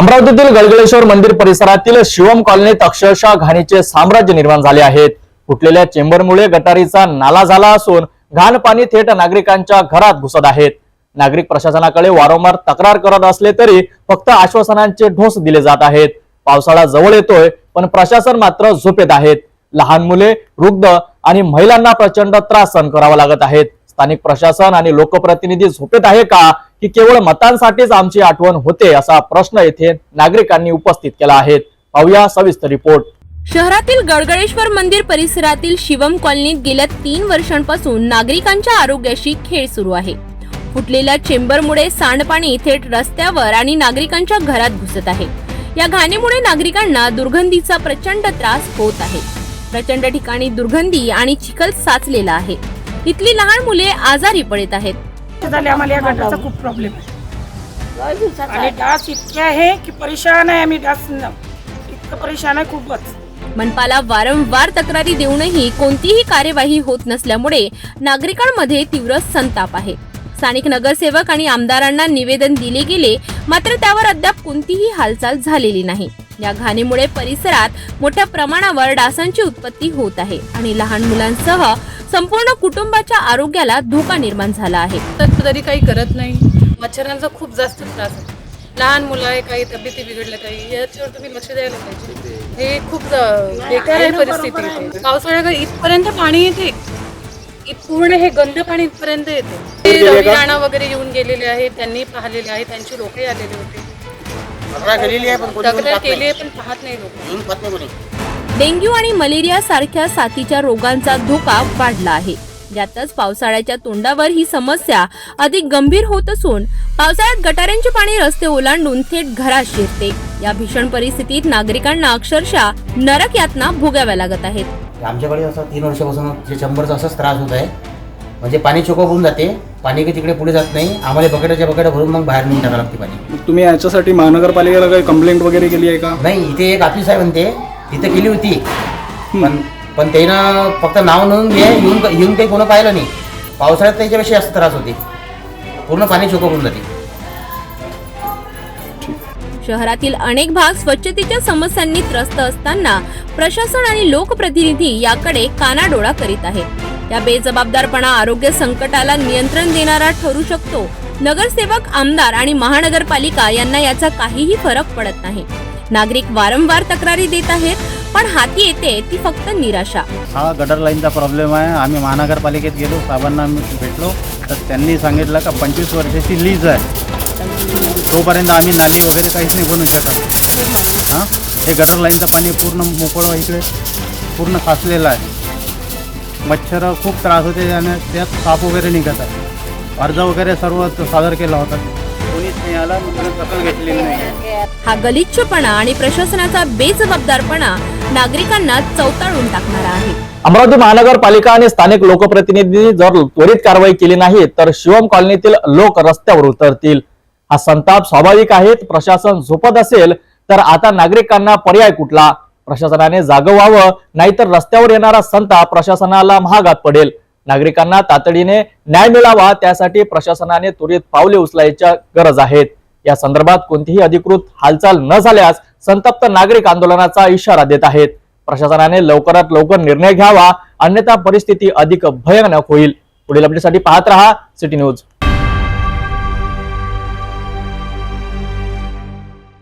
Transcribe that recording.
अमरावतीतील गडगडेश्वर मंदिर परिसरातील शिवम कॉलनीत अक्षरशः घाणीचे साम्राज्य निर्माण झाले आहेत। फुटलेल्या चेंबरमुळे गटारीचा नाला झाला असून घाण पाणी थेट नागरिकांच्या घरात घुसत आहेत। नागरिक प्रशासनाकडे वारंवार तक्रार करत असले तरी फक्त आश्वासनांचे ढोस दिले जात आहेत। पावसाळा जवळ येतोय पण प्रशासन मात्र झोपेत आहेत। लहान मुले, वृद्ध आणि महिलांना प्रचंड त्रास सहन करावा लागत आहेत। स्थानिक प्रशासन आणि लोकप्रतिनिधी झोपेत आहे का की केवळ मतांसाठीच आमची आठवण होते, असा प्रश्न येथे नागरिकांनी उपस्थित केला आहे। पाहूया सविस्तर रिपोर्ट। शहरातील गडगडेश्वर मंदिर परिसरातील शिवम कॉलनीत गेल्या 3 वर्षांपासून नागरिकांच्या आरोग्याशी खेळ सुरू आहे। फुटलेल्या चेंबरमुळे सांडपाणी थेट रस्त्यावर आणि नागरिकांच्या घरात घुसत आहे। या घाणीमुळे नागरिकांना दुर्गंधीचा प्रचंड त्रास होत आहे। प्रचंड ठिकाणी दुर्गंधी आणि चिखल साचलेला आहे। इथली लहान मुले आजारी पडत आहेत। आम्हाला या गटाचा खूप प्रॉब्लेम आहे आणि डास इतके आहे की परेशान आहे आम्ही। डास इतकं परेशान आहे खूपच। मनपाला वारंवार तक्रारी देऊनही कोणतीही कार्यवाही होत नसल्यामुळे नागरिकांमध्ये तीव्र संताप आहे। स्थानिक नगरसेवक आणि आमदारांना निवेदन दिले गेले, मात्र त्यावर अद्याप कोणतीही हालचाल झालेली नाही। या घाणीमुळे परिसरात मोठ्या प्रमाणावर डासांची उत्पत्ती होत आहे आणि लहान मुलांसह संपूर्ण कुटुंबाच्या आरोग्याला धोका निर्माण झाला आहे। तरी काही करत नाही। मच्छरांचा खूप जास्त त्रास आहे। लहान मुलं आहे, काही तब्येती बिघडल्या, काही याच्यावर तुम्ही लक्ष द्यायला पाहिजे। हे खूप बेकार आहे परिस्थिती। पावसाळ्यात इथपर्यंत पाणी येते, पूर्ण हे गंद पाणी इथपर्यंत येते। रवी राणा वगैरे येऊन गेलेले आहेत, त्यांनी पाहिलेले आहे, त्यांची लोक आलेले होते। तक्रार केली आहे पण पाहत नाही लोक। डेंग्यू आणि मलेरिया सारख्या साथीच्या रोगांचा धोका वाढला आहे। यातच पावसाळ्याच्या तोंडावर ही समस्या अधिक गंभीर होत असून पावसाळ्यात गटारांचे पाणी रस्ते ओलांडून थेट घरात शिरते। या भीषण परिस्थितीत नागरिकांना अक्षरशः नरक यातना भोगाव्या लागत आहेत। आमच्याकडे असं 3 वर्षापासून जे चंबरचा असाच त्रास होत आहे। म्हणजे पाणी चोकप होऊन जाते, पाणी काही तिकडे पुढे जात नाही। आम्हाला बकेटाच्या बकेट भरून मग बाहेर नेऊन टाकावं लागते पाणी। तुम्ही याच्यासाठी महानगरपालिकेला काही कंप्लेंट वगैरे केली आहे का? नाही, इथे एक ऑफिस आहे म्हणते, तिथे केली होती पण त्यानं फक्त नाव नोंद येऊन काही कोणं पाहिलं नाही। पावसाळ्यात त्याच्यापेक्षा जास्त त्रास होते, पूर्ण पाणी चोकप होऊन जाते। शहरातील अनेक भाग स्वच्छतेच्या समस्यांनी त्रस्त असताना प्रशासन आणि लोकप्रतिनिधी याकडे कानाडोळा करीत आहेत। या बेजबाबदारपणा आरोग्य संकटाला नियंत्रण देणारा ठरू शकतो। नगरसेवक, आमदार आणि महानगरपालिका यांना याचा काहीही फरक पडत नाही। नागरिक वारंवार तक्रारी देत आहेत, पण हाती येते ती फक्त निराशा। हा गटर लाईनचा प्रॉब्लेम आहे। आम्ही महानगरपालिकेत गेलो, साहेबांना भेटलो तर त्यांनी सांगितलं का 25 वर्षाची लीज आहे, तोपर्यंत आम्ही नाली वगैरे काहीच नाही बनवू शकत। हां, हे गटर लाईनचं पाणी पूर्ण मोकळं इकडे पूर्ण साचलेलं आहे। मच्छर खूप त्रास होते आणि त्यात साप वगैरे निघत आहे। अर्ज वगैरे सर्व सादर केला होता, कोणीच नाही आला, दखल घेतलेली नाही। हा गलिच्छपणा आणि प्रशासनाचा बेजबाबदारपणा नागरिकांना चवताळून टाकणारा आहे। अमरावती महानगरपालिका आणि स्थानिक लोकप्रतिनिधींनी जर त्वरित कारवाई केली नाही तर शिवम कॉलनीतील लोक रस्त्यावर उतरतील। हा संताप स्वाभाविक आहे। प्रशासन झोपत असेल तर आता नागरिकांना पर्याय कुठला? प्रशासनाने जागं व्हावं, नाहीतर रस्त्यावर येणारा संताप प्रशासनाला महागात पडेल। नागरिकांना तातडीने न्याय मिळावा, त्यासाठी प्रशासनाने त्वरित पावले उचलायची गरज आहे। या संदर्भात कोणतीही अधिकृत हालचाल न झाल्यास संतप्त नागरिक आंदोलनाचा इशारा देत आहेत। प्रशासनाने लवकरात लवकर निर्णय घ्यावा, अन्यथा परिस्थिती अधिक भयानक होईल। पुढील अपडेटसाठी पाहत रहा सिटी न्यूज।